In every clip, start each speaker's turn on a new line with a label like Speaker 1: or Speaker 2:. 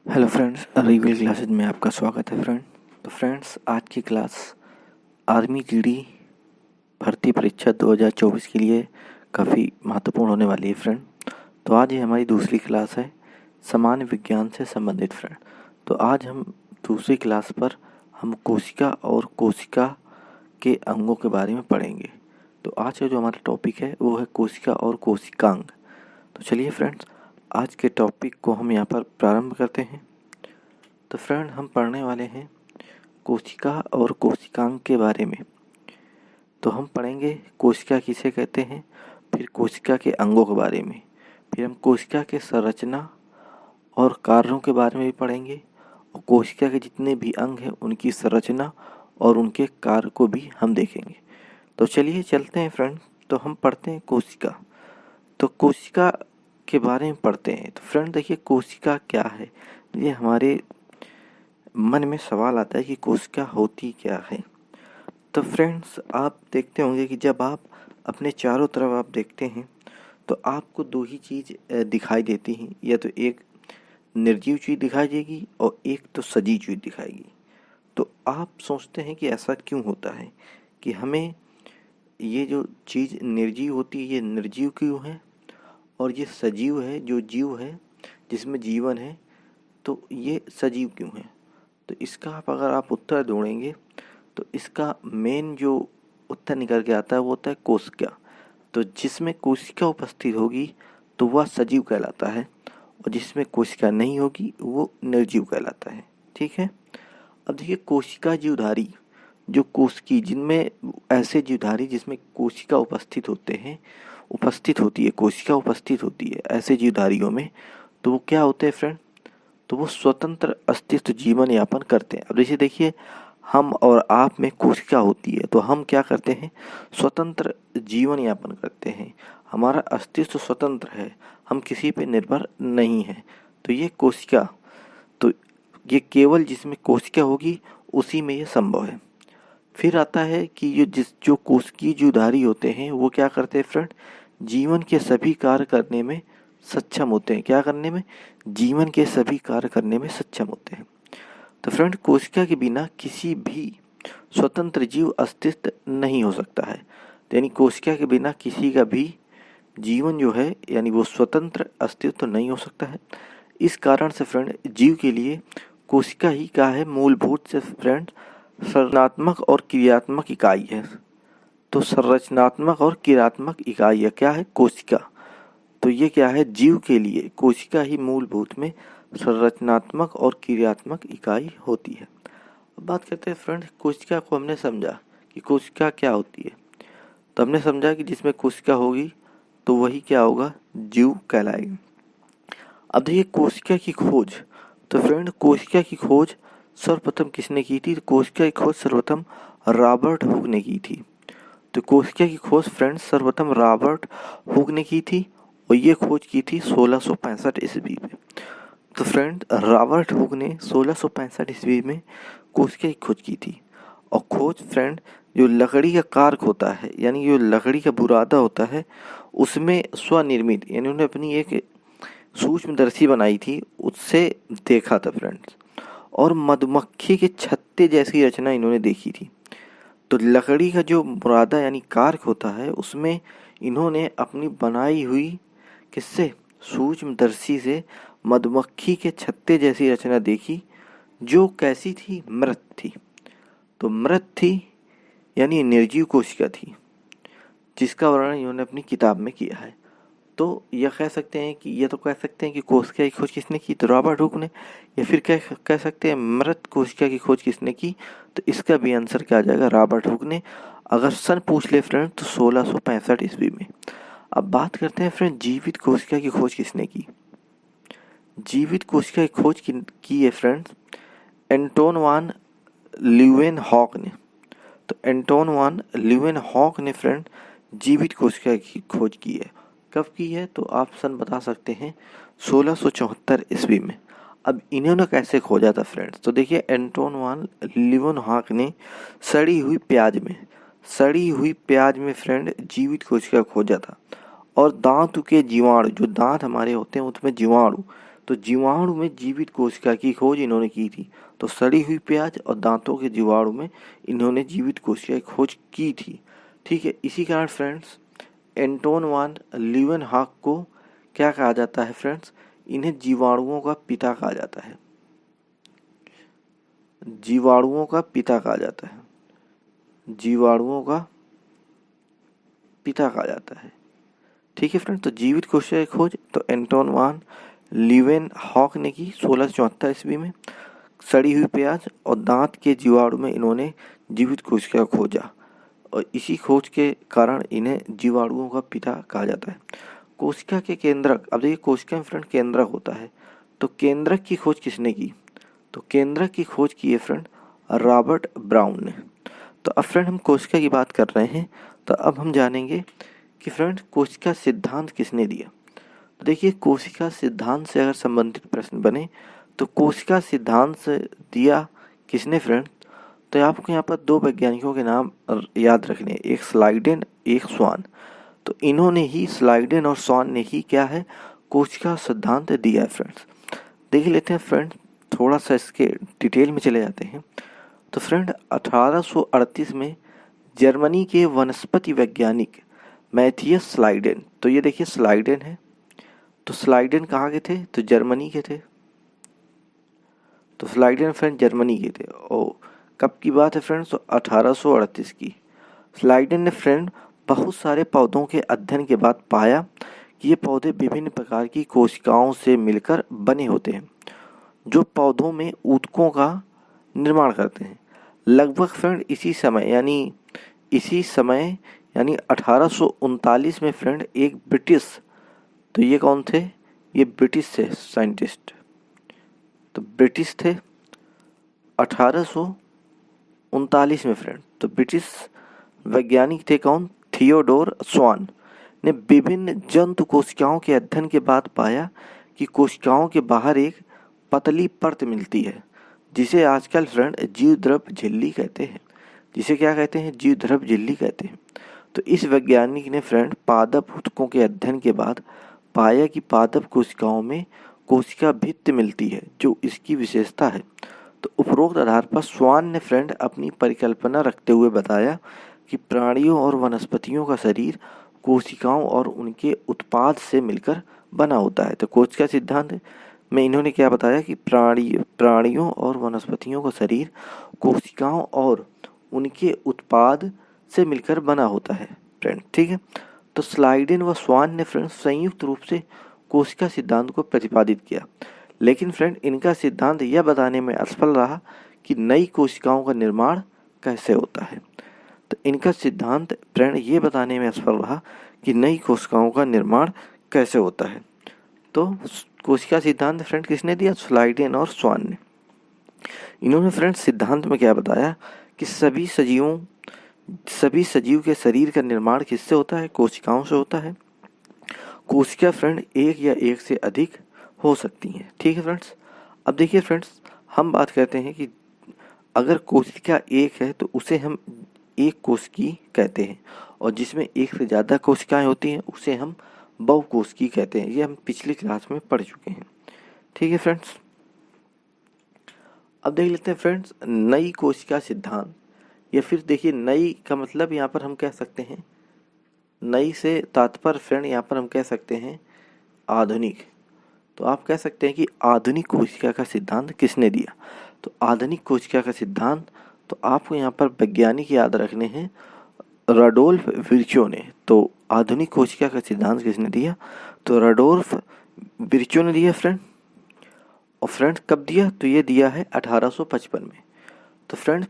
Speaker 1: Hello friends, reveal classes में आपका स्वागत है फ्रेंड। तो फ्रेंड्स, आज की क्लास आर्मी जीडी भर्ती परीक्षा 2024 के लिए काफ़ी महत्वपूर्ण होने वाली है फ्रेंड। तो आज ये हमारी दूसरी क्लास है सामान्य विज्ञान से संबंधित फ्रेंड। तो आज हम दूसरी क्लास पर हम कोशिका और कोशिका के अंगों के बारे में पढ़ेंगे। तो आज का जो हमारा टॉपिक है वो है कोशिका और कोशिकांग। तो चलिए फ्रेंड्स, आज के टॉपिक को हम यहाँ पर प्रारंभ करते हैं। तो फ्रेंड, हम पढ़ने वाले हैं कोशिका और कोशिकांग के बारे में। तो हम पढ़ेंगे कोशिका किसे कहते हैं, फिर कोशिका के अंगों के बारे में, फिर हम कोशिका के संरचना और कार्यों के बारे में भी पढ़ेंगे, और कोशिका के जितने भी अंग हैं उनकी संरचना और उनके कार्य को भी हम देखेंगे। तो चलिए चलते हैं फ्रेंड। तो हम पढ़ते हैं कोशिका। तो कोशिका के बारे में पढ़ते हैं। तो फ्रेंड देखिए, कोशिका क्या है, ये हमारे मन में सवाल आता है कि कोशिका होती क्या है। तो फ्रेंड्स, आप देखते होंगे कि जब आप अपने चारों तरफ आप देखते हैं तो आपको दो ही चीज़ दिखाई देती हैं, या तो एक निर्जीव चीज़ दिखाई देगी और एक तो सजीव चीज़ दिखाएगी। तो आप सोचते हैं कि ऐसा क्यों होता है कि हमें ये जो चीज़ निर्जीव होती है ये निर्जीव क्यों है, और ये सजीव है जो जीव है जिसमें जीवन है तो ये सजीव क्यों है। तो इसका अगर आप उत्तर ढूंढेंगे तो इसका मेन जो उत्तर निकल के आता है वो होता है कोशिका। तो जिसमें कोशिका उपस्थित होगी तो वह सजीव कहलाता है, और जिसमें कोशिका नहीं होगी वो निर्जीव कहलाता है। ठीक है। अब देखिए, कोशिका जीवधारी जो कोशिकी, जिनमें ऐसे जीवधारी जिसमें कोशिका उपस्थित होती है, कोशिका उपस्थित होती है ऐसे जीवधारियों में, तो वो क्या होते हैं फ्रेंड, तो वो स्वतंत्र अस्तित्व जीवन यापन करते हैं। अब जैसे देखिए, हम और आप में कोशिका होती है तो हम क्या करते हैं, स्वतंत्र जीवन यापन करते हैं। हमारा अस्तित्व स्वतंत्र है, हम किसी पे निर्भर नहीं है। तो ये कोशिका, तो ये केवल जिसमें कोशिका होगी उसी में ये संभव है। फिर आता है कि ये जो कोशिकीय जीवधारी होते हैं वो क्या करते हैं फ्रेंड, जीवन के सभी कार्य करने में सक्षम होते हैं। क्या करने में, जीवन के सभी कार्य करने में सक्षम होते हैं। तो फ्रेंड, कोशिका के बिना किसी भी स्वतंत्र जीव अस्तित्व नहीं हो सकता है। यानी कोशिका के बिना किसी का भी जीवन जो है यानी वो स्वतंत्र अस्तित्व नहीं हो सकता है। इस कारण से फ्रेंड, जीव के लिए कोशिका ही क्या है, मूलभूत से फ्रेंड संरचनात्मक और क्रियात्मक इकाई है। तो संरचनात्मक और क्रियात्मक इकाई है क्या है, कोशिका। तो ये क्या है, जीव के लिए कोशिका ही मूलभूत में संरचनात्मक और क्रियात्मक इकाई होती है। अब बात करते हैं फ्रेंड, कोशिका को हमने समझा कि कोशिका क्या होती है। तो हमने समझा कि जिसमें कोशिका होगी तो वही क्या होगा, जीव कहलाएगी। अब देखिए, कोशिका की खोज। तो फ्रेंड, कोशिका की खोज सर्वप्रथम किसने की थी, तो कोशिका की खोज सर्वप्रथम रॉबर्ट हुक ने की थी। तो कोशिका की खोज फ्रेंड सर्वप्रथम रॉबर्ट हुक ने की थी, और ये खोज की थी 1665 ईस्वी में। तो फ्रेंड, रॉबर्ट हुक ने 1665 ईस्वी में कोशिका की खोज की थी। और खोज फ्रेंड, जो लकड़ी का कार्क होता है यानी जो लकड़ी का बुरादा होता है उसमें स्वनिर्मित, यानी उन्होंने अपनी एक सूक्ष्मदर्शी बनाई थी, उससे देखा था फ्रेंड्स। और मधुमक्खी के छत्ते जैसी रचना इन्होंने देखी थी। तो लकड़ी का जो बुरादा यानी कार्क होता है उसमें इन्होंने अपनी बनाई हुई किससे, सूक्ष्मदर्शी से मधुमक्खी के छत्ते जैसी रचना देखी, जो कैसी थी, मृत थी। तो मृत थी यानी निर्जीव कोशिका थी, जिसका वर्णन इन्होंने अपनी किताब में किया है। तो यह कह सकते हैं कि कोशिका की खोज किसने की, तो रॉबर्ट हुक ने। या फिर कह सकते हैं मृत कोशिका की खोज किसने की, तो इसका भी आंसर क्या आ जाएगा, रॉबर्ट हुक ने। अगर सन पूछ ले फ्रेंड तो 1665 ईस्वी में। अब बात करते हैं फ्रेंड, जीवित कोशिका की खोज किसने की। जीवित कोशिका की खोज की है फ्रेंड्स एंटोन वान ल्यूवेनहॉक ने। तो एंटोन वान ल्यूवेनहॉक ने फ्रेंड जीवित कोशिका की खोज की है। कब की है, तो आप सन बता सकते हैं 1674 ईस्वी में। अब इन्होंने कैसे खोजा था फ्रेंड्स, तो देखिए, एंटोन वान ल्यूवेनहॉक ने सड़ी हुई प्याज में फ्रेंड जीवित कोशिका खोजा था। और दांत के जीवाणु, जो दांत हमारे होते हैं उसमें जीवाणु तो जीवाणु में जीवित कोशिका की खोज इन्होंने की थी। तो सड़ी हुई प्याज और दांतों के जीवाणु में इन्होंने जीवित कोशिका की खोज की थी। ठीक है, इसी कारण फ्रेंड्स एंटोन वान लीeuwenhoek को क्या कहा जाता है फ्रेंड्स, इन्हें जीवाणुओं का पिता कहा जाता है, जीवाणुओं का पिता कहा जाता है, जीवाणुओं का पिता कहा जाता है। ठीक है फ्रेंड्स, तो जीवित कोशिका की खोज तो एंटोन वान लीeuwenhoek ने की 1674 ईस्वी में। सड़ी हुई प्याज और दांत के जीवाणु में इन्होंने जीवित कोशिका खोजा और इसी खोज के कारण इन्हें जीवाणुओं का पिता कहा जाता है। कोशिका के केंद्रक, अब देखिए कोशिका में फ्रेंड केंद्रक होता है, तो केंद्रक की खोज किसने की, तो केंद्रक की खोज की है फ्रेंड रॉबर्ट ब्राउन ने। तो अब फ्रेंड हम कोशिका की बात कर रहे हैं, तो अब हम जानेंगे कि फ्रेंड कोशिका सिद्धांत किसने दिया। तो देखिए कोशिका सिद्धांत से अगर संबंधित प्रश्न बने तो कोशिका सिद्धांत से दिया किसने फ्रेंड, तो आपको यहाँ पर दो वैज्ञानिकों के नाम याद रखने हैं, एक स्लाइडेन एक स्वान। तो इन्होंने ही, स्लाइडेन और स्वान ने ही क्या है, कोशिका सिद्धांत दिया है फ्रेंड्स। देख लेते हैं फ्रेंड, थोड़ा सा इसके डिटेल में चले जाते हैं। तो फ्रेंड 1838 में जर्मनी के वनस्पति वैज्ञानिक मैथियस स्लाइडेन, तो ये देखिए स्लाइडेन है, तो स्लाइडेन कहाँ के थे, तो जर्मनी के थे। तो स्लाइडेन फ्रेंड जर्मनी के थे। और कब की बात है फ्रेंड्स, तो 1838 की। स्लाइडेन ने फ्रेंड बहुत सारे पौधों के अध्ययन के बाद पाया कि ये पौधे विभिन्न प्रकार की कोशिकाओं से मिलकर बने होते हैं जो पौधों में ऊतकों का निर्माण करते हैं। लगभग फ्रेंड इसी समय यानी 1839 में फ्रेंड एक ब्रिटिश, तो ये कौन थे, ये ब्रिटिश थे साइंटिस्ट, तो ब्रिटिश थे 1839 में फ्रेंड। तो ब्रिटिश वैज्ञानिक थे कौन, थियोडोर स्वान ने विभिन्न जंतु कोशिकाओं के अध्ययन के बाद पाया कि कोशिकाओं के बाहर एक पतली परत मिलती है जिसे आजकल फ्रेंड जीवद्रव झिल्ली कहते हैं, जिसे क्या कहते हैं, जीवद्रव झिल्ली कहते हैं। तो इस वैज्ञानिक ने फ्रेंड पादप ऊतकों के अध्ययन के बाद पाया कि पादप कोशिकाओं में कोशिका भित्ति मिलती है जो इसकी विशेषता है। तो उपरोक्त आधार पर स्वान ने फ्रेंड अपनी परिकल्पना रखते हुए बताया कि प्राणियों और वनस्पतियों का शरीर कोशिकाओं और उनके उत्पाद से मिलकर बना होता है। तो कोशिका सिद्धांत में इन्होंने क्या बताया कि प्राणियों और वनस्पतियों का शरीर कोशिकाओं और उनके उत्पाद से मिलकर बना होता है फ्रेंड। ठीक है, तो स्लाइडेन व स्वान ने फ्रेंड संयुक्त रूप से कोशिका सिद्धांत को प्रतिपादित किया, लेकिन फ्रेंड इनका सिद्धांत यह बताने में असफल रहा कि नई कोशिकाओं का निर्माण कैसे होता है। तो इनका सिद्धांत फ्रेंड ये बताने में असफल रहा कि नई कोशिकाओं का निर्माण कैसे होता है। तो कोशिका सिद्धांत फ्रेंड किसने दिया, स्लाइडेन और स्वान ने। इन्होंने फ्रेंड सिद्धांत में क्या बताया कि सभी सजीव के शरीर का निर्माण किससे होता है, कोशिकाओं से होता है। कोशिका फ्रेंड एक या एक से अधिक हो सकती हैं। ठीक है फ्रेंड्स, अब देखिए फ्रेंड्स हम बात करते हैं कि अगर कोशिका एक है तो उसे हम एक कोशिकी कहते हैं, और जिसमें एक से ज़्यादा कोशिकाएं होती हैं उसे हम बहुकोशिकी कहते हैं। ये हम पिछली क्लास में पढ़ चुके हैं। ठीक है फ्रेंड्स, अब देख लेते हैं फ्रेंड्स नई कोशिका सिद्धांत, या फिर देखिए नई का मतलब यहाँ पर हम कह सकते हैं, नई से तात्पर्य फ्रेंड यहाँ पर हम कह सकते हैं आधुनिक। तो आप कह सकते हैं कि आधुनिक कोशिका का सिद्धांत किसने दिया। तो आधुनिक कोशिका का सिद्धांत तो आपको यहाँ पर वैज्ञानिक याद रखने हैं, रडोल्फ विर्चो ने। तो आधुनिक कोशिका का सिद्धांत किसने दिया, तो रडोल्फ विर्चो ने दिया फ्रेंड। और फ्रेंड कब दिया, तो ये दिया है 1855 में। तो फ्रेंड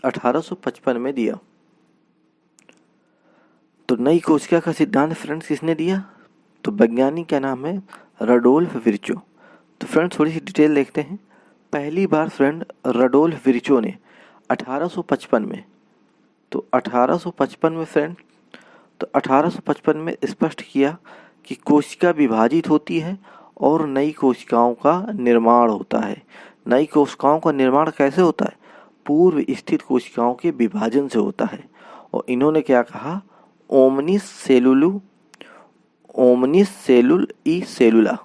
Speaker 1: 1855 में दिया। तो नई कोशिका का सिद्धांत फ्रेंड्स किसने दिया, तो वैज्ञानिक का नाम है रडोल्फ विर्चो। तो फ्रेंड्स थोड़ी सी डिटेल देखते हैं। पहली बार फ्रेंड रडोल्फ विर्चो ने 1855 में, तो 1855 में फ्रेंड, तो 1855 में स्पष्ट किया कि कोशिका विभाजित होती है और नई कोशिकाओं का निर्माण होता है। नई कोशिकाओं का निर्माण कैसे होता है, पूर्व स्थित कोशिकाओं के विभाजन से होता है। और इन्होंने क्या कहा, ओमनिस सेलुल ई सेलुला।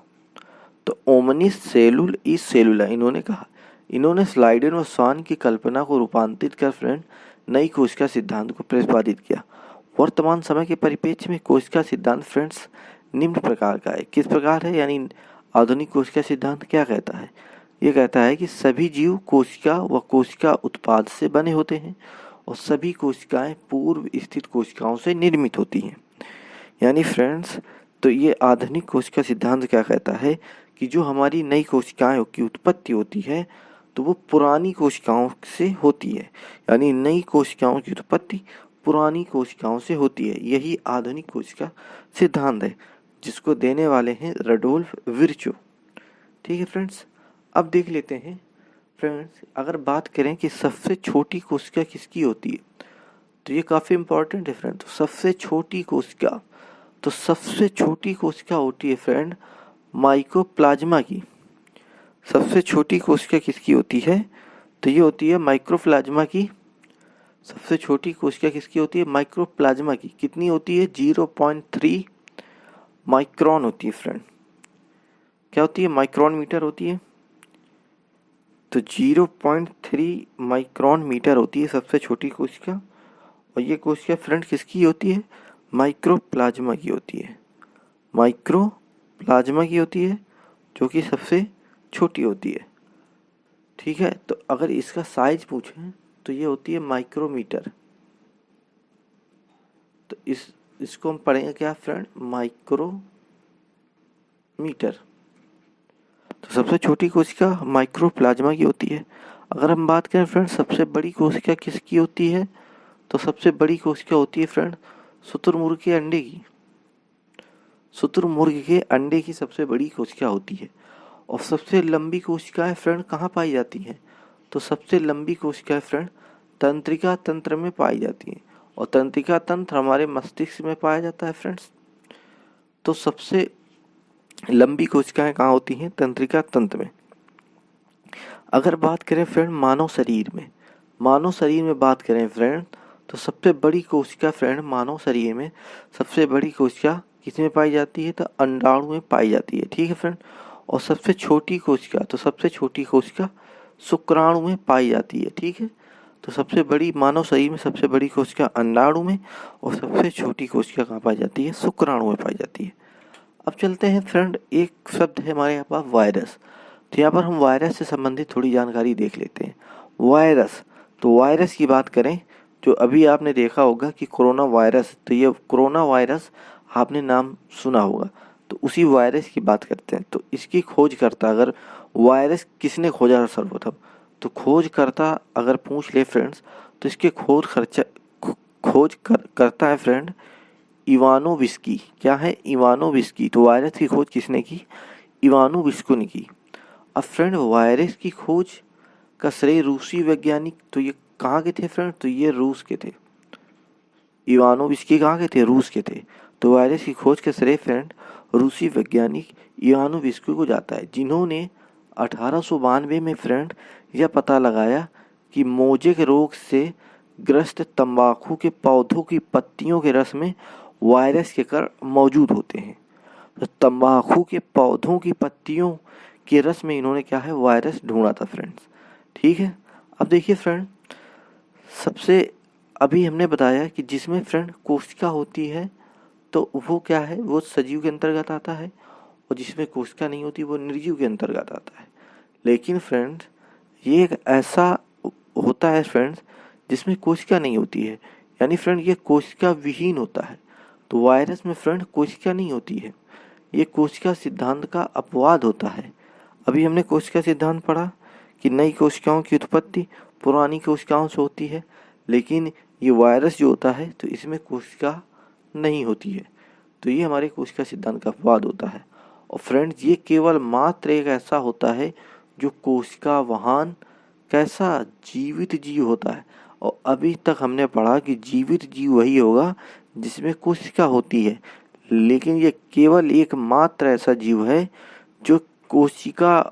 Speaker 1: तो ओमनिस सेलुल इज सेलुला इन्होंने कहा। इन्होंने स्लाइडन व स्वान की कल्पना को रूपांतरित कर फ्रेंड नई कोशिका सिद्धांत को प्रतिपादित किया। वर्तमान समय के परिप्रेक्ष्य में कोशिका सिद्धांत फ्रेंड्स निम्न प्रकार का है। किस प्रकार है, यानी आधुनिक कोशिका सिद्धांत क्या कहता है? ये कहता है कि सभी जीव कोशिका व कोशिका उत्पाद से बने होते हैं और सभी कोशिकाएं पूर्व स्थित कोशिकाओं से निर्मित होती हैं। यानी फ्रेंड्स, तो ये आधुनिक कोशिका सिद्धांत क्या कहता है कि जो हमारी नई कोशिकाएं की उत्पत्ति होती है तो वो पुरानी कोशिकाओं से होती है। यानी नई कोशिकाओं की उत्पत्ति पुरानी कोशिकाओं से होती है। यही आधुनिक कोशिका सिद्धांत है, जिसको देने वाले हैं रडोल्फ विर्चो। ठीक है फ्रेंड्स, अब देख लेते हैं फ्रेंड्स, अगर बात करें कि सबसे छोटी कोशिका किसकी होती है तो ये काफ़ी इंपॉर्टेंट है फ्रेंड। तो सबसे छोटी कोशिका होती है फ्रेंड माइकोप्लाज्मा की। सबसे छोटी कोशिका किसकी होती है तो ये होती है माइक्रोप्लाज्मा की। सबसे छोटी कोशिका किसकी होती है? माइक्रोप्लाज्मा की। कितनी होती है? 0.3 माइक्रोन होती है फ्रेंड। क्या होती है? माइक्रोन मीटर होती है। तो 0.3 माइक्रोन मीटर होती है सबसे छोटी कोशिका। और ये कोशिका फ्रेंड किसकी होती है? माइक्रोप्लाज्मा की होती है। माइक्रोप्लाज्मा की होती है, जो कि सबसे छोटी होती है। ठीक है, तो अगर इसका साइज पूछें तो ये होती है माइक्रोमीटर। तो इसको हम पढ़ेंगे क्या फ्रेंड? माइक्रोमीटर। तो सबसे छोटी कोशिका माइक्रोप्लाज्मा की होती है। अगर हम बात करें फ्रेंड सबसे बड़ी कोशिका किसकी होती है तो सबसे बड़ी कोशिका होती है फ्रेंड शुतुरमुर्ग के अंडे की। शुतुरमुर्ग के अंडे की सबसे बड़ी कोशिका होती है। और सबसे लंबी कोशिकाएं फ्रेंड कहाँ पाई जाती हैं तो सबसे लंबी कोशिकाएं फ्रेंड तंत्रिका तंत्र में पाई जाती हैं। और तंत्रिका तंत्र हमारे मस्तिष्क में पाया जाता है फ्रेंड्स। तो सबसे लंबी कोशिकाएं कहाँ होती हैं? तंत्रिका तंत्र में। अगर बात करें फ्रेंड मानव शरीर में बात करें फ्रेंड तो सबसे बड़ी कोशिका फ्रेंड मानव शरीर में सबसे बड़ी कोशिका किसमें पाई जाती है तो अंडाणु में पाई जाती है। ठीक है फ्रेंड। और सबसे छोटी कोशिका शुक्राणु में पाई जाती है। ठीक है, तो सबसे बड़ी मानव शरीर में सबसे बड़ी कोशिका अंडाणु में और सबसे छोटी कोशिका कहाँ पाई जाती है? शुक्राणु में पाई जाती है। अब चलते हैं फ्रेंड, एक शब्द है हमारे यहाँ पास वायरस। तो यहाँ पर हम वायरस से संबंधित थोड़ी जानकारी देख लेते हैं। वायरस, तो वायरस की बात करें जो अभी आपने देखा होगा कि कोरोना वायरस, तो ये कोरोना वायरस आपने नाम सुना होगा। तो उसी वायरस की बात करते हैं। तो इसकी खोजकर्ता, अगर वायरस किसने खोजा सर्वप्रथम तो खोजकर्ता अगर पूछ ले फ्रेंड्स तो इसके करता है फ्रेंड इवानोविस्की। क्या है? इवानोविस्की। तो वायरस की खोज किसने की? इवानोविस्को ने की। अब फ्रेंड वायरस की खोज का श्रेय रूसी वैज्ञानिक, तो ये कहाँ के थे फ्रेंड? तो ये रूस के थे। इवानोविस्की कहाँ के थे? रूस के थे। तो वायरस की खोज का श्रेय फ्रेंड रूसी वैज्ञानिक इवानोविस्की को जाता है, जिन्होंने 1892 में फ्रेंड यह पता लगाया कि मोजेक रोग से ग्रस्त तंबाकू के पौधों की पत्तियों के रस में वायरस के कण मौजूद होते हैं। तो तंबाकू के पौधों की पत्तियों के रस में इन्होंने क्या है? वायरस ढूंढा था फ्रेंड्स। ठीक है, अब देखिए फ्रेंड, सबसे अभी हमने बताया कि जिसमें फ्रेंड कोशिका होती है तो वो क्या है? वो सजीव के अंतर्गत आता है। और जिसमें कोशिका नहीं होती वो निर्जीव के अंतर्गत आता है। लेकिन फ्रेंड्स ये एक ऐसा होता है फ्रेंड्स जिसमें कोशिका नहीं होती है, यानी फ्रेंड ये कोशिका विहीन होता है। तो वायरस में फ्रेंड कोशिका नहीं होती है, ये कोशिका सिद्धांत का अपवाद होता है। अभी हमने कोशिका सिद्धांत पढ़ा कि नई कोशिकाओं की उत्पत्ति पुरानी कोशिकाओं से होती है, लेकिन ये वायरस जो होता है तो इसमें कोशिका नहीं होती है। तो ये हमारे कोशिका सिद्धांत का अपवाद होता है। और फ्रेंड्स ये केवल मात्र एक ऐसा होता है जो कोशिका वाहन कैसा जीवित जीव होता है। और अभी तक हमने पढ़ा कि जीवित जीव वही होगा जिसमें कोशिका होती है, लेकिन ये केवल एक मात्र ऐसा जीव है जो कोशिका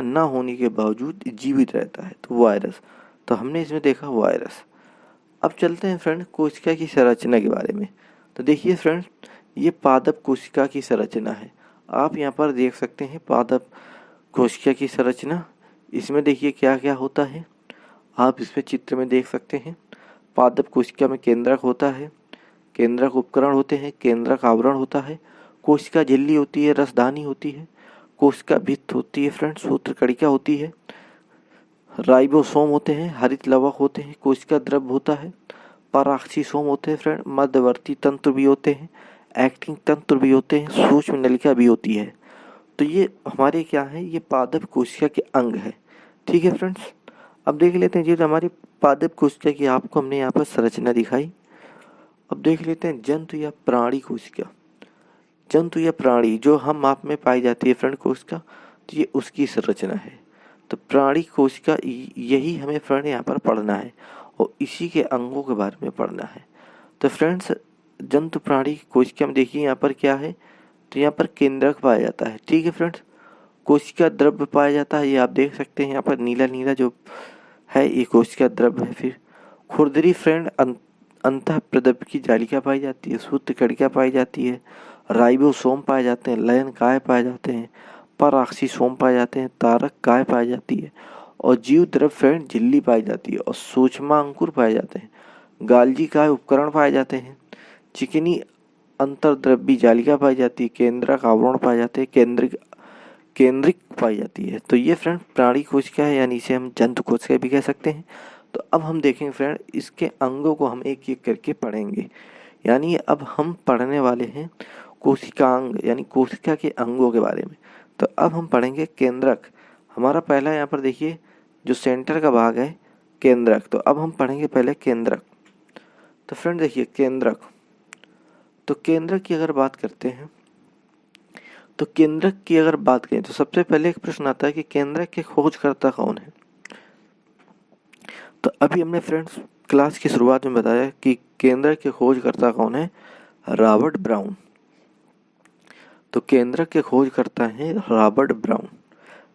Speaker 1: न होने के बावजूद जीवित रहता है, तो वायरस। तो हमने इसमें देखा वायरस। अब चलते हैं फ्रेंड कोशिका की संरचना के बारे में। तो देखिए फ्रेंड, ये पादप कोशिका की संरचना है। आप यहाँ पर देख सकते हैं पादप कोशिका की संरचना। इसमें देखिए क्या क्या होता है, आप इसमें चित्र में देख सकते हैं। पादप कोशिका में केंद्रक होता है, केंद्रक उपकरण होते हैं, केंद्रक आवरण होता है, कोशिका झिल्ली होती है, रसधानी होती है, कोशिका भित्त होती है फ्रेंड्स, सूत्रकणिका होती है, राइबोसोम होते हैं, हरित लवक होते हैं, कोशिका द्रव होता है, पराक्सीसोम होते हैं फ्रेंड, मध्यवर्ती तंत्र भी होते हैं, एक्टिंग तंत्र भी होते हैं, सूक्ष्म नलिका भी होती है। तो ये हमारे क्या है, ये पादप कोशिका के अंग है। ठीक है फ्रेंड्स, अब देख लेते हैं जी हमारी पादप कोशिका की आपको हमने यहाँ पर संरचना दिखाई। अब देख लेते हैं जंतु या प्राणी कोशिका। जंतु या प्राणी जो हम आप में पाई जाती है फ्रेंड कोशिका, तो ये उसकी संरचना है। तो प्राणी कोशिका यही हमें फ्रेंड यहाँ पर पढ़ना है और इसी के अंगों के बारे में पढ़ना है। तो फ्रेंड्स जंतु प्राणी कोशिका में देखिए यहाँ पर क्या है, तो यहाँ पर केंद्रक पाया जाता है। ठीक है फ्रेंड्स, कोशिका द्रव्य पाया जाता है, ये आप देख सकते हैं यहाँ पर नीला नीला जो है ये कोशिका द्रव्य है। फिर खुरदरी फ्रेंड अंतः प्रद्रव्य की जालिका पाई जाती है, सूत्रकणिका पाई जाती है, राइबोसोम पाए जाते हैं, लयनकाय पाए जाते हैं, पराक्सीसोम पाए जाते हैं, तारक काय पाई जाती है और जीव द्रव्य फ्रेंड झिल्ली पाई जाती है और सूक्ष्मांकुर पाए जाते हैं, गाल्जी काय उपकरण पाए जाते हैं, चिकनी अंतर्द्रव्य जालिका पाई जाती है, केंद्रक आवरण पाए जाते हैं, केंद्रिक पाई जाती है। तो ये फ्रेंड प्राणी कोशिका है, यानी इसे हम जंतु कोशिका भी कह सकते हैं। तो अब हम देखेंगे फ्रेंड इसके अंगों को हम एक एक करके पढ़ेंगे, यानी अब हम पढ़ने वाले हैं कोशिकांग यानी कोशिका के अंगों के बारे में। तो अब हम पढ़ेंगे केंद्रक। हमारा पहला यहाँ पर देखिए जो सेंटर का भाग है केंद्रक। तो अब हम पढ़ेंगे पहले केंद्रक। तो फ्रेंड देखिए केंद्रक, तो केंद्रक की अगर बात करते हैं तो केंद्रक की अगर बात करें तो सबसे पहले एक प्रश्न आता है कि केंद्रक के खोजकर्ता कौन है। तो अभी हमने फ्रेंड्स क्लास की शुरुआत में बताया कि केंद्रक के खोजकर्ता कौन है, रॉबर्ट ब्राउन। तो केंद्रक के खोजकर्ता हैं रॉबर्ट ब्राउन।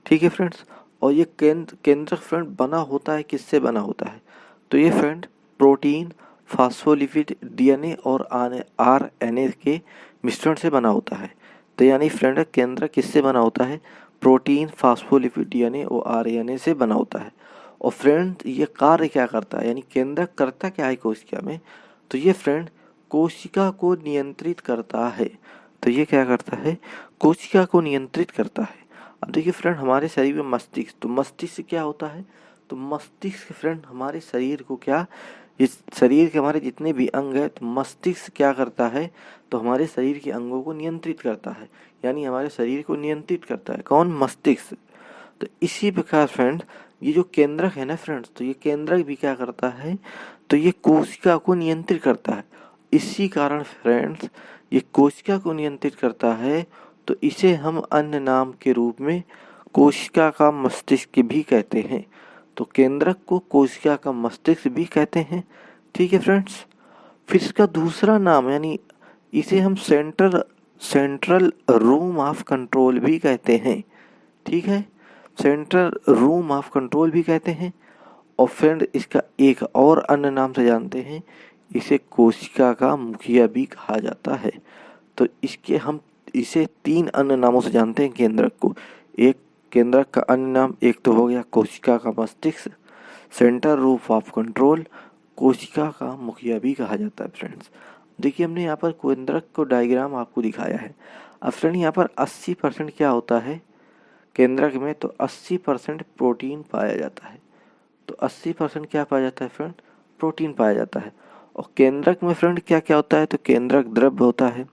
Speaker 1: ठीक है फ्रेंड्स, और ये केंद्रक फ्रेंड बना होता है, किससे बना होता है, तो ये फ्रेंड प्रोटीन, फास्फोलिपिड, डीएनए और आरएनए के मिश्रण से बना होता है। तो यानी फ्रेंड केंद्रक किससे बना होता है, प्रोटीन, फास्फोलिपिड, डीएनए और आरएनए से बना होता है। और फ्रेंड ये कार्य क्या करता है, यानी केंद्रक करता क्या है कोशिका में, तो ये फ्रेंड कोशिका को नियंत्रित करता है। तो ये क्या करता है, कोशिका को नियंत्रित करता है। अब देखिए फ्रेंड हमारे शरीर में मस्तिष्क, तो मस्तिष्क क्या होता है, तो मस्तिष्क फ्रेंड हमारे शरीर को क्या, इस शरीर के हमारे जितने भी अंग है, तो मस्तिष्क क्या करता है, तो हमारे शरीर के अंगों को नियंत्रित करता है, यानी हमारे शरीर को नियंत्रित करता है कौन, मस्तिष्क। तो इसी प्रकार फ्रेंड ये जो केंद्रक है ना फ्रेंड्स, तो ये केंद्रक भी क्या करता है, तो ये कोशिका को नियंत्रित करता है। इसी कारण फ्रेंड्स ये कोशिका को नियंत्रित करता है, तो इसे हम अन्य नाम के रूप में कोशिका का मस्तिष्क भी कहते हैं। तो केंद्रक को कोशिका का मस्तिष्क भी कहते हैं। ठीक है फ्रेंड्स, फिर इसका दूसरा नाम यानी इसे हम सेंट्रल रूम ऑफ कंट्रोल भी कहते हैं। ठीक है, सेंट्रल रूम ऑफ कंट्रोल भी कहते हैं। और फ्रेंड इसका एक और अन्य नाम से जानते हैं, इसे कोशिका का मुखिया भी कहा जाता है। तो इसके हम इसे 3 अन्य नामों से जानते हैं केंद्रक को। एक केंद्रक का अन्य नाम एक तो हो गया कोशिका का मस्तिष्क, सेंटर रूम ऑफ कंट्रोल, कोशिका का मुखिया भी कहा जाता है। फ्रेंड्स देखिए हमने यहाँ पर केंद्रक को डायग्राम आपको दिखाया है। अब फ्रेंड यहाँ पर 80% क्या होता है केंद्रक में, तो 80% प्रोटीन पाया जाता है। तो 80% क्या पाया जाता है फ्रेंड, प्रोटीन पाया जाता है। और केंद्रक में फ्रेंड क्या क्या होता है, तो केंद्रक द्रव्य होता है,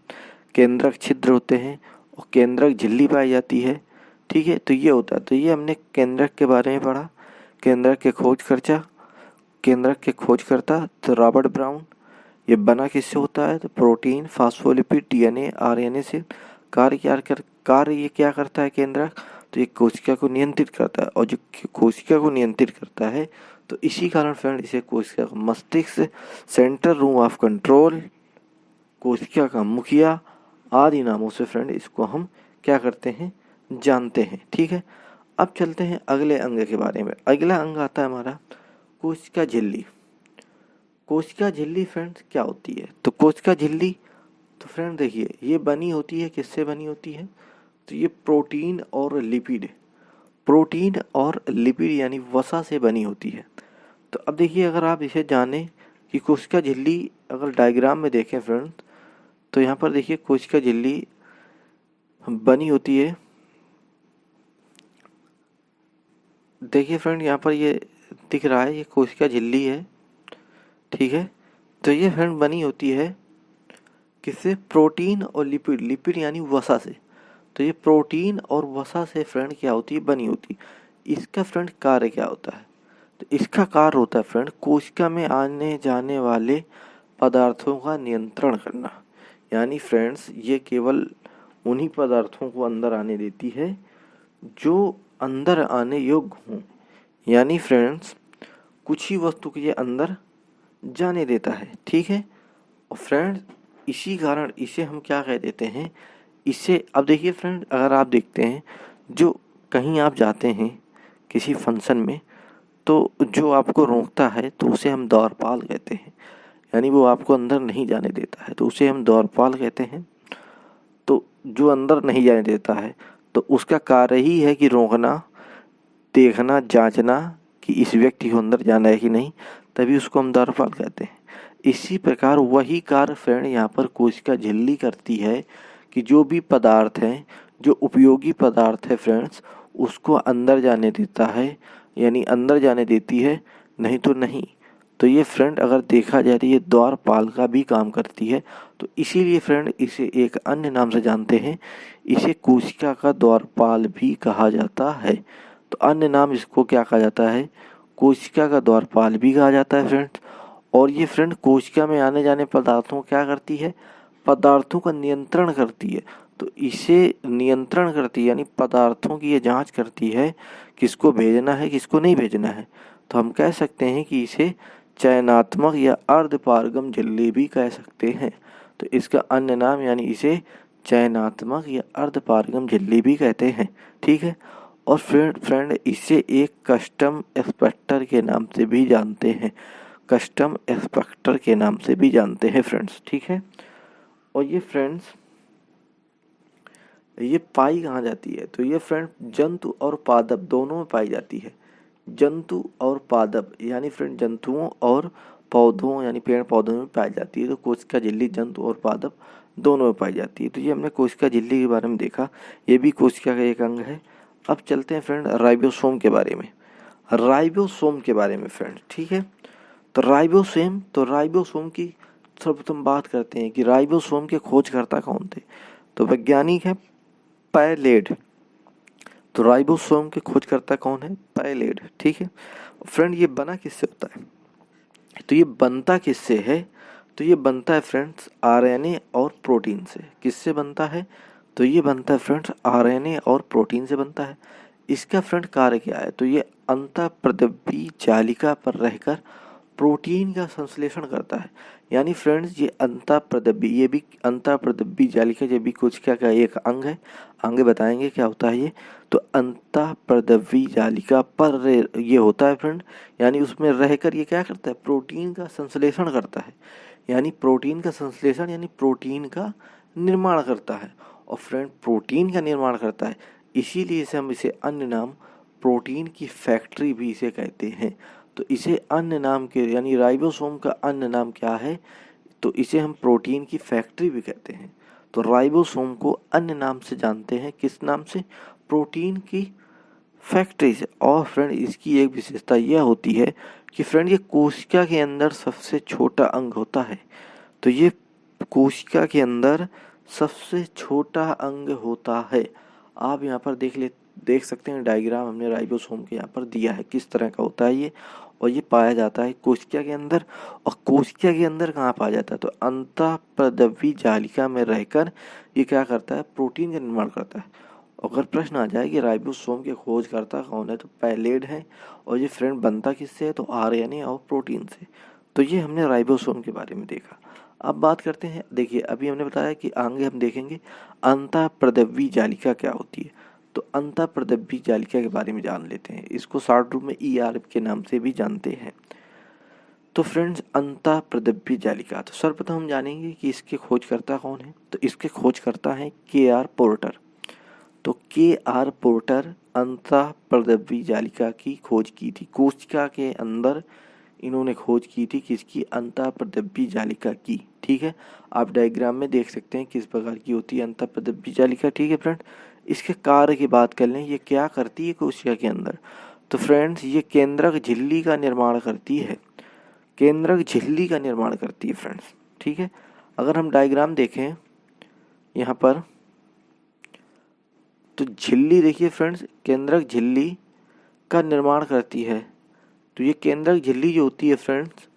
Speaker 1: केंद्रक छिद्र होते हैं और केंद्रक झिल्ली पाई जाती है। ठीक है, तो ये होता है। तो ये हमने केंद्रक के बारे में पढ़ा। केंद्रक के खोजकर्ता तो रॉबर्ट ब्राउन। ये बना किससे होता है, तो प्रोटीन, फास्फोलिपिड, डीएनए, आरएनए से। कार्य ये क्या करता है केंद्रक, तो ये कोशिका को नियंत्रित करता है। और जो कोशिका को नियंत्रित करता है, तो इसी कारण फ्रेंड इसे कोशिका का मस्तिष्क, सेंट्रल रूम ऑफ कंट्रोल, कोशिका का मुखिया आदि नामों से फ्रेंड इसको हम क्या करते हैं, जानते हैं। ठीक है, अब चलते हैं अगले अंग के बारे में। अगला अंग आता है हमारा कोशिका झिल्ली। कोशिका झिल्ली फ्रेंड्स क्या होती है, तो कोशिका झिल्ली तो फ्रेंड देखिए ये बनी होती है, किससे बनी होती है, तो ये प्रोटीन और लिपिड यानी वसा से बनी होती है। तो अब देखिए, अगर आप इसे जानें कि कोशिका झिल्ली अगर डायग्राम में देखें फ्रेंड्स, तो यहाँ पर देखिए कोशिका झिल्ली बनी होती है। देखिए फ्रेंड, यहाँ पर ये दिख रहा है, ये कोशिका झिल्ली है, ठीक है। तो ये फ्रेंड बनी होती है किससे? प्रोटीन और लिपिड यानी वसा से। तो ये प्रोटीन और वसा से फ्रेंड क्या होती है? बनी होती है। इसका फ्रेंड कार्य क्या होता है? तो इसका कार्य होता है फ्रेंड कोशिका में आने जाने वाले पदार्थों का नियंत्रण करना। यानी फ्रेंड्स ये केवल उन्हीं पदार्थों को अंदर आने देती है जो अंदर आने योग्य हों। यानी फ्रेंड्स कुछ ही वस्तु के ये अंदर जाने देता है, ठीक है। और फ्रेंड्स इसी कारण इसे हम क्या कह देते हैं? इसे अब देखिए फ्रेंड, अगर आप देखते हैं जो कहीं आप जाते हैं किसी फंक्शन में, तो जो आपको रोकता है तो उसे हम द्वारपाल कहते हैं। यानी वो आपको अंदर नहीं जाने देता है तो उसे हम द्वारपाल कहते हैं। तो जो अंदर नहीं जाने देता है तो उसका कार्य ही है कि रोकना, देखना, जांचना कि इस व्यक्ति को अंदर जाना है कि नहीं, तभी उसको हम द्वारपाल कहते हैं। इसी प्रकार वही कार्य फ्रेंड यहाँ पर कोशिका झिल्ली करती है कि जो भी पदार्थ है, जो उपयोगी पदार्थ है फ्रेंड्स, उसको अंदर जाने देता है, यानी अंदर जाने देती है, नहीं तो नहीं। तो ये फ्रेंड अगर देखा जाए तो ये द्वारपाल का भी काम करती है। तो इसीलिए फ्रेंड इसे एक अन्य नाम से जानते हैं, इसे कोशिका का द्वारपाल भी कहा जाता है। तो अन्य नाम इसको क्या कहा जाता है? कोशिका का द्वारपाल भी कहा जाता है फ्रेंड्स। और ये फ्रेंड कोशिका में आने जाने पदार्थों क्या करती है? पदार्थों का नियंत्रण करती है। तो इसे नियंत्रण करती है यानी पदार्थों की ये जांच करती है किसको भेजना है, किसको नहीं भेजना है। तो हम कह सकते हैं कि इसे चयनात्मक या अर्धपारगम झिल्ली भी कह सकते हैं। तो इसका अन्य नाम यानी इसे चयनात्मक या अर्धपारगम झिल्ली भी कहते हैं, ठीक है। और फ्रेंड इसे एक कस्टम एक्सपेक्टर के नाम से भी जानते हैं, कस्टम एक्सपेक्टर के नाम से भी जानते हैं फ्रेंड्स, ठीक है। और ये फ्रेंड्स ये पाई कहाँ जाती है? तो ये फ्रेंड जंतु और पादप दोनों में पाई जाती है। जंतु और पादप यानी फ्रेंड जंतुओं और पौधों यानी पेड़ पौधों में पाई जाती है। तो कोशिका झिल्ली जंतु और पादप दोनों में पाई जाती है। तो ये हमने कोशिका झिल्ली के बारे में देखा, ये भी कोशिका का एक अंग है। अब चलते हैं फ्रेंड राइबोसोम के बारे में, फ्रेंड, ठीक है। तो राइबोसोम की सर्वप्रथम बात करते हैं कि राइबोसोम के खोजकर्ता कौन थे? तो वैज्ञानिक है पैलेड। तो राइबोसोम के खोजकर्ता कौन है? पैलेड, ठीक है। फ्रेंड ये बना किससे होता है? तो ये बनता किससे है? तो ये बनता है फ्रेंड्स आरएनए और प्रोटीन से। किससे बनता है? तो ये बनता है फ्रेंड्स आरएनए और प्रोटीन से बनता है। इसका फ्रेंड कार्य क्या है? तो ये अंतःप्रद्रव्य जालिका पर रहकर प्रोटीन का संश्लेषण करता है। यानी फ्रेंड्स ये अंतःप्रद्रव्य जालिका ये भी कोशिका का एक अंग है। आगे बताएंगे क्या होता है ये। तो अंतःप्रद्रव्य जालिका पर ये होता है फ्रेंड, यानी उसमें रहकर ये क्या करता है? प्रोटीन का संश्लेषण करता है। यानी प्रोटीन का संश्लेषण यानी प्रोटीन का निर्माण करता है। और फ्रेंड प्रोटीन का निर्माण करता है, इसीलिए हम इसे अन्य नाम प्रोटीन की फैक्ट्री भी इसे कहते हैं। तो इसे अन्य नाम के यानी राइबोसोम का अन्य नाम क्या है? तो इसे हम प्रोटीन की फैक्ट्री भी कहते हैं। तो राइबोसोम को अन्य नाम से जानते हैं, किस नाम से? प्रोटीन की फैक्ट्री से। और फ्रेंड इसकी एक विशेषता यह होती है कि फ्रेंड ये कोशिका के अंदर सबसे छोटा अंग होता है। तो ये कोशिका के अंदर सबसे छोटा अंग होता है। आप यहाँ पर देख सकते हैं डायग्राम हमने राइबोसोम के यहाँ पर दिया है, किस तरह का होता है ये। और ये पाया जाता है कोशिका के अंदर। और कोशिका के अंदर कहाँ पाया जाता है? तो अंतःप्रद्रव्य जालिका में रहकर ये क्या करता है? प्रोटीन का निर्माण करता है। अगर प्रश्न आ जाए कि राइबोसोम के खोजकर्ता कौन है? तो पैलेड है। और ये फ्रेंड बनता किससे है? तो आरएनए और प्रोटीन से। तो ये हमने राइबोसोम के बारे में देखा। अब बात करते हैं, देखिए अभी हमने बताया कि आगे हम देखेंगे अंतःप्रद्रव्य जालिका क्या होती है। तो अंतःप्रद्रव्य जालिका के बारे में जान लेते हैं। इसको शॉर्ट रूप में ईआर के नाम से भी जानते हैं। तो फ्रेंड्स अंतःप्रद्रव्य जालिका, तो सर्वप्रथम हम जानेंगे कि इसके खोजकर्ता कौन है। तो इसके खोजकर्ता हैं के आर पोर्टर। तो KR पोर्टर अंतःप्रद्रव्य जालिका की खोज की थी। कोशिका के अंदर इन्होंने खोज की थी किसकी? अंतःप्रद्रव्य जालिका की। ठीक है, आप डायग्राम में देख सकते हैं किस प्रकार की होती है अंतःप्रद्रव्य जालिका। ठीक है फ्रेंड, इसके कार्य की बात कर लें, ये क्या करती है कोशिका के अंदर? तो फ्रेंड्स ये केंद्रक झिल्ली का निर्माण करती है, केंद्रक झिल्ली का निर्माण करती है फ्रेंड्स। ठीक है, अगर हम डायग्राम देखें यहाँ पर, तो झिल्ली देखिए फ्रेंड्स, केंद्रक झिल्ली का निर्माण करती है। तो ये केंद्रक झिल्ली जो होती है फ्रेंड्स,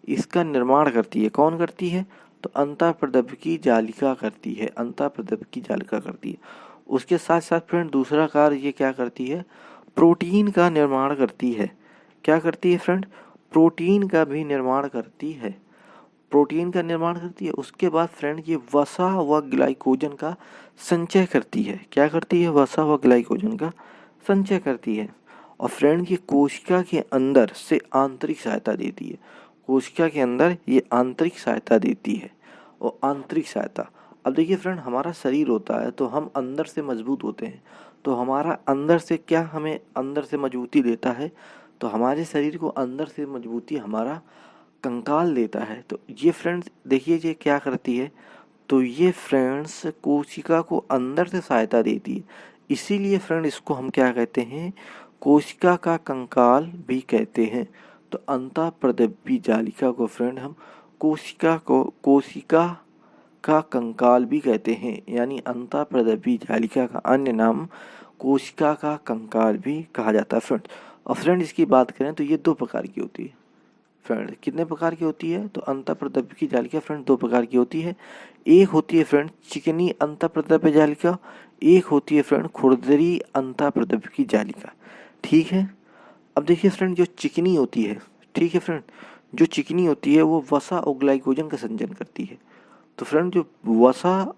Speaker 1: इसका निर्माण करती है। कौन करती है? तो अंतःप्रद्रव्य की जालिका करती है, अंतःप्रद्रव्य की जालिका करती है। उसके साथ साथ फ्रेंड दूसरा कार्य ये क्या करती है? प्रोटीन का निर्माण करती है। क्या करती है फ्रेंड? प्रोटीन का भी निर्माण करती है, प्रोटीन का निर्माण करती है। उसके बाद फ्रेंड ये वसा व ग्लाइकोजन का संचय करती है। क्या करती है? वसा व ग्लाइकोजन का संचय करती है। और फ्रेंड ये कोशिका के अंदर से आंतरिक सहायता देती है, कोशिका के अंदर ये आंतरिक सहायता देती है। और आंतरिक सहायता, अब देखिए फ्रेंड, हमारा शरीर होता है तो हम अंदर से मजबूत होते हैं। तो हमारा अंदर से क्या हमें अंदर से मजबूती देता है? तो हमारे शरीर को अंदर से मजबूती हमारा कंकाल देता है। तो ये फ्रेंड्स देखिए ये क्या करती है? तो ये फ्रेंड्स कोशिका को अंदर से सहायता देती है। इसीलिए फ्रेंड इसको हम क्या कहते हैं? कोशिका का कंकाल भी कहते हैं। तो अंतःप्रद्रव्य जालिका को फ्रेंड हम कोशिका का कंकाल भी कहते हैं, यानी अंतःप्रद्रव्य जालिका का अन्य नाम कोशिका का कंकाल भी कहा जाता है फ्रेंड। और फ्रेंड इसकी बात करें तो ये दो प्रकार की होती है फ्रेंड। कितने प्रकार की होती है? तो अंतःप्रद्रव्य की जालिका फ्रेंड दो प्रकार की होती है। एक होती है फ्रेंड चिकनी अंतःप्रद्रव्य जालिका, एक होती है फ्रेंड खुरदरी अंतःप्रद्रव्य की जालिका। ठीक है, अब देखिए फ्रेंड जो चिकनी होती है, ठीक है फ्रेंड, जो चिकनी होती है वो वसा और ग्लाइकोजन का संचयन करती है। तो फ्रेंड जो वसा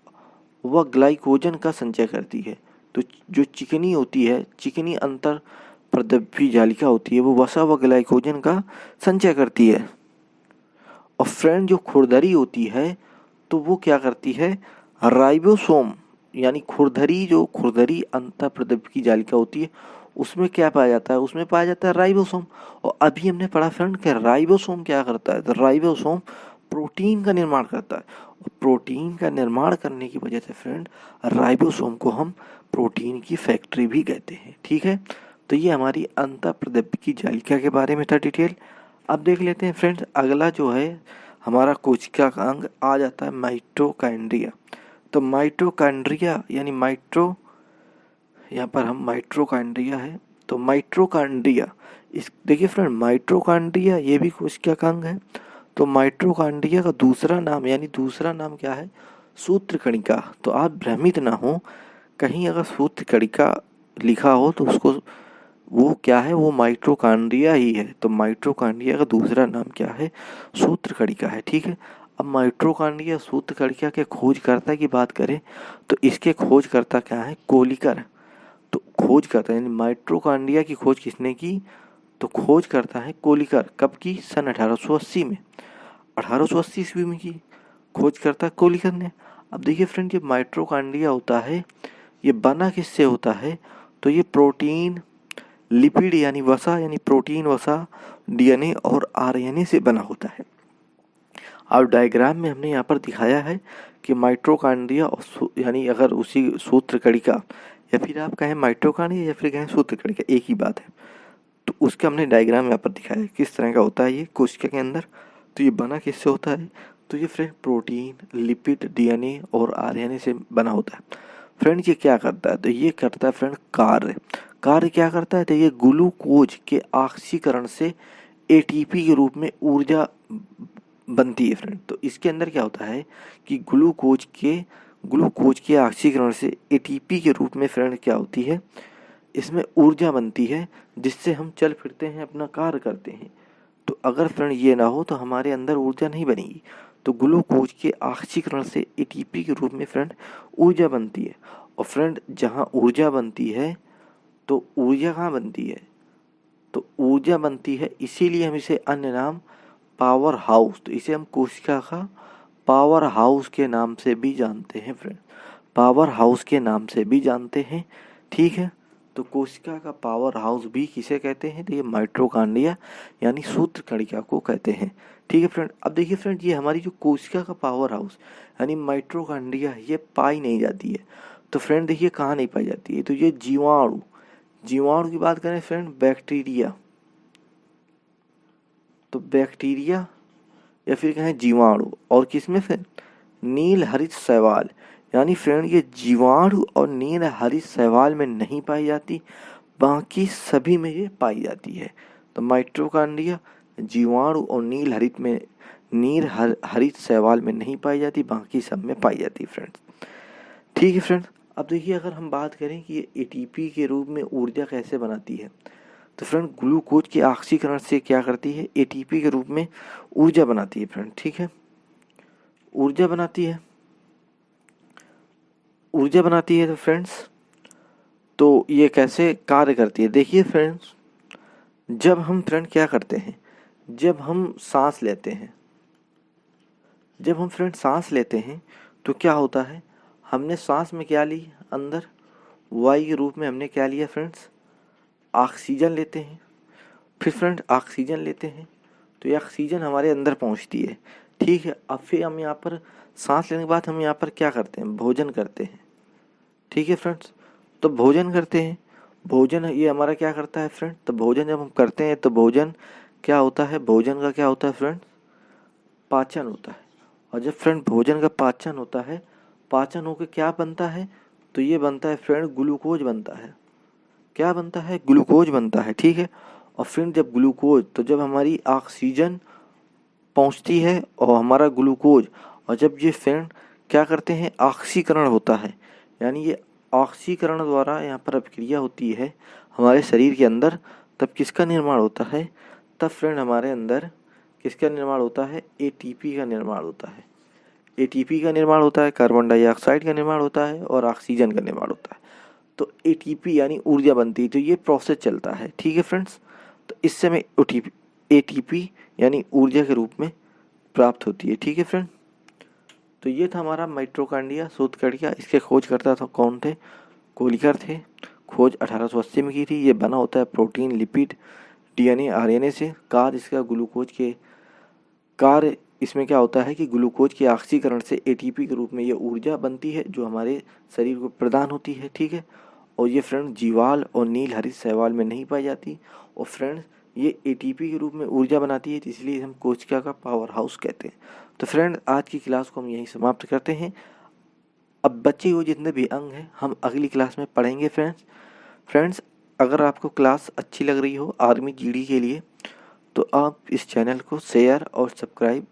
Speaker 1: व ग्लाइकोजन का संचय करती है, तो जो चिकनी होती है, चिकनी अंतःप्रद्रव्य जालिका होती है, वो वसा व ग्लाइकोजन का संचय करती है। और फ्रेंड जो खुरदरी होती है तो वो क्या करती है? राइबोसोम, यानी खुरदरी अंतःप्रद्रव्य की जालिका होती है, उसमें क्या पाया जाता है? उसमें पाया जाता है राइबोसोम। और अभी हमने पढ़ा फ्रेंड कि राइबोसोम क्या करता है? तो राइबोसोम प्रोटीन का निर्माण करता है। और प्रोटीन का निर्माण करने की वजह से फ्रेंड राइबोसोम को हम प्रोटीन की फैक्ट्री भी कहते हैं। ठीक है, तो ये हमारी अंतःप्रद्रव्य की जालिका के बारे में था डिटेल। अब देख लेते हैं फ्रेंड्स, अगला जो है हमारा कोशिका का अंग आ जाता है माइटोकॉन्ड्रिया। तो माइटोकॉन्ड्रिया यानी यहाँ पर हम माइटोकॉन्ड्रिया है, तो माइटोकॉन्ड्रिया इस देखिए फ्रेंड, माइटोकॉन्ड्रिया ये भी कोशिका का अंग है। तो माइटोकॉन्ड्रिया का दूसरा नाम, यानी दूसरा नाम क्या है? सूत्रकणिका। तो आप भ्रमित ना हो, कहीं अगर सूत्रकणिका लिखा हो तो उसको वो क्या है? वो माइटोकॉन्ड्रिया ही है। तो माइटोकॉन्ड्रिया का दूसरा नाम क्या है? सूत्रकणिका है। ठीक है, अब माइटोकॉन्ड्रिया सूत्रकणिका के खोजकर्ता की बात करें तो इसके खोजकर्ता क्या है? कोलिकर। तो खोजकर्ता यानी माइटोकॉन्ड्रिया की खोज किसने की? तो खोज करता है कोलिकर। कब की? सन 1880 में, 1880 ईस्वी में की खोज करता है कोलिकर ने। अब देखिए फ्रेंड, ये माइटोकॉन्ड्रिया होता है, ये बना किससे होता है? तो ये प्रोटीन, लिपिड यानी वसा, यानी प्रोटीन वसा, डीएनए और आरएनए से बना होता है। अब डायग्राम में हमने यहाँ पर दिखाया है कि माइटोकॉन्ड्रिया यानी अगर उसी सूत्रकणिका, या फिर आप कहें माइटोकॉन्ड्रिया या फिर कहें सूत्रकणिका, एक ही बात है। तो उसका हमने डायग्राम यहाँ पर दिखाया है किस तरह का होता है ये कोशिका के अंदर। तो ये बना किससे होता है? तो ये फ्रेंड प्रोटीन, लिपिड, डीएनए और आरएनए से बना होता है। फ्रेंड ये क्या करता है? तो ये करता है फ्रेंड कार्य क्या करता है? तो ये ग्लूकोज के ऑक्सीकरण से एटीपी के रूप में ऊर्जा बनती है फ्रेंड। तो इसके अंदर क्या होता है कि ग्लूकोज के ऑक्सीकरण से एटीपी के रूप में फ्रेंड क्या होती है? इसमें ऊर्जा बनती है, जिससे हम चल फिरते हैं, अपना कार्य करते हैं। तो अगर फ्रेंड ये ना हो तो हमारे अंदर ऊर्जा नहीं बनेगी। तो ग्लूकोज के ऑक्सीकरण से एटीपी के रूप में फ्रेंड ऊर्जा बनती है। और फ्रेंड जहाँ ऊर्जा बनती है तो ऊर्जा कहाँ बनती है? तो ऊर्जा बनती है, इसीलिए हम इसे अन्य नाम पावर हाउस, तो इसे हम कोशिका का पावर हाउस के नाम से भी जानते हैं फ्रेंड। पावर हाउस के नाम से भी जानते हैं, ठीक है। तो कोशिका का पावर हाउस भी किसे कहते हैं, तो ये माइटोकॉन्ड्रिया यानी सूत्र कणिका को कहते हैं, ठीक है फ्रेंड। अब देखिए फ्रेंड, ये हमारी जो कोशिका का पावर हाउस यानी माइटोकॉन्ड्रिया ये पाई नहीं जाती है। तो फ्रेंड देखिए कहाँ नहीं पाई जाती है, तो ये जीवाणु की बात करें फ्रेंड, बैक्टीरिया, तो बैक्टीरिया या फिर कहें जीवाणु, और किसमें फ्रेंड, नील हरित शैवाल, यानी फ्रेंड ये जीवाणु और नील हरित शैवाल में नहीं पाई जाती, बाकी सभी में ये पाई जाती है। तो माइटोकॉन्ड्रिया जीवाणु और नील हरित शैवाल में नहीं पाई जाती, बाकी सब में पाई जाती है फ्रेंड्स, ठीक है फ्रेंड्स। अब देखिए अगर हम बात करें कि ये एटीपी के रूप में ऊर्जा कैसे बनाती है, तो फ्रेंड ग्लूकोज के ऑक्सीकरण से क्या करती है, एटीपी के रूप में ऊर्जा बनाती है फ्रेंड, ठीक है। ऊर्जा बनाती है तो फ्रेंड्स, तो ये कैसे कार्य करती है, देखिए फ्रेंड्स, जब हम फ्रेंड क्या करते हैं, जब हम सांस लेते हैं तो क्या होता है, हमने सांस में क्या ली, अंदर वायु के रूप में हमने क्या लिया फ्रेंड्स, ऑक्सीजन लेते हैं। फिर फ्रेंड ऑक्सीजन लेते हैं तो ये ऑक्सीजन हमारे अंदर पहुंचती है, ठीक है। अब फिर हम यहाँ पर सांस लेने के बाद हम यहाँ पर क्या करते हैं, भोजन करते हैं, ठीक है फ्रेंड्स। तो भोजन करते हैं, भोजन ये हमारा क्या करता है फ्रेंड, तो भोजन जब हम करते हैं तो भोजन क्या होता है, भोजन का क्या होता है फ्रेंड, पाचन होता है। और जब फ्रेंड भोजन का पाचन होता है, पाचन होकर क्या बनता है, तो ये बनता है फ्रेंड ग्लूकोज बनता है, क्या बनता है, ग्लूकोज बनता है, ठीक है। और फिर जब ग्लूकोज, तो जब हमारी ऑक्सीजन पहुंचती है और हमारा ग्लूकोज, और जब ये फ्रेंड क्या करते हैं, ऑक्सीकरण होता है, यानी ये ऑक्सीकरण द्वारा यहाँ पर अभिक्रिया होती है हमारे शरीर के अंदर, तब किसका निर्माण होता है, तब फ्रेंड हमारे अंदर किसका निर्माण होता है, एटीपी का निर्माण होता है। एटीपी का निर्माण होता है, कार्बन डाइऑक्साइड का निर्माण होता है और ऑक्सीजन का निर्माण होता है। तो एटीपी यानी ऊर्जा बनती है, तो ये प्रोसेस चलता है, ठीक है फ्रेंड्स। तो इस समय एटीपी यानी ऊर्जा के रूप में प्राप्त होती है, ठीक है फ्रेंड। तो ये था हमारा माइटोकॉन्ड्रिया सूत्रकणिका। इसके खोज करता था कौन थे, कोलिकर थे। खोज 1880 में की थी। ये बना होता है प्रोटीन, लिपिड, डीएनए, आरएनए से। कार्य इसका ग्लूकोज के कार्य इसमें क्या होता है कि ग्लूकोज के ऑक्सीकरण से एटीपी के रूप में ये ऊर्जा बनती है जो हमारे शरीर को प्रदान होती है, ठीक है। और ये फ्रेंड जीवाल और नील हरित शैवाल में नहीं पाई जाती, और फ्रेंड्स ये एटीपी के रूप में ऊर्जा बनाती है, इसलिए हम कोशिका का पावर हाउस कहते हैं। तो फ्रेंड आज की क्लास को हम यहीं समाप्त करते हैं। अब बचे हुए जितने भी अंग हैं हम अगली क्लास में पढ़ेंगे फ्रेंड्स। अगर आपको क्लास अच्छी लग रही हो आर्मी जीडी के लिए, तो आप इस चैनल को शेयर और सब्सक्राइब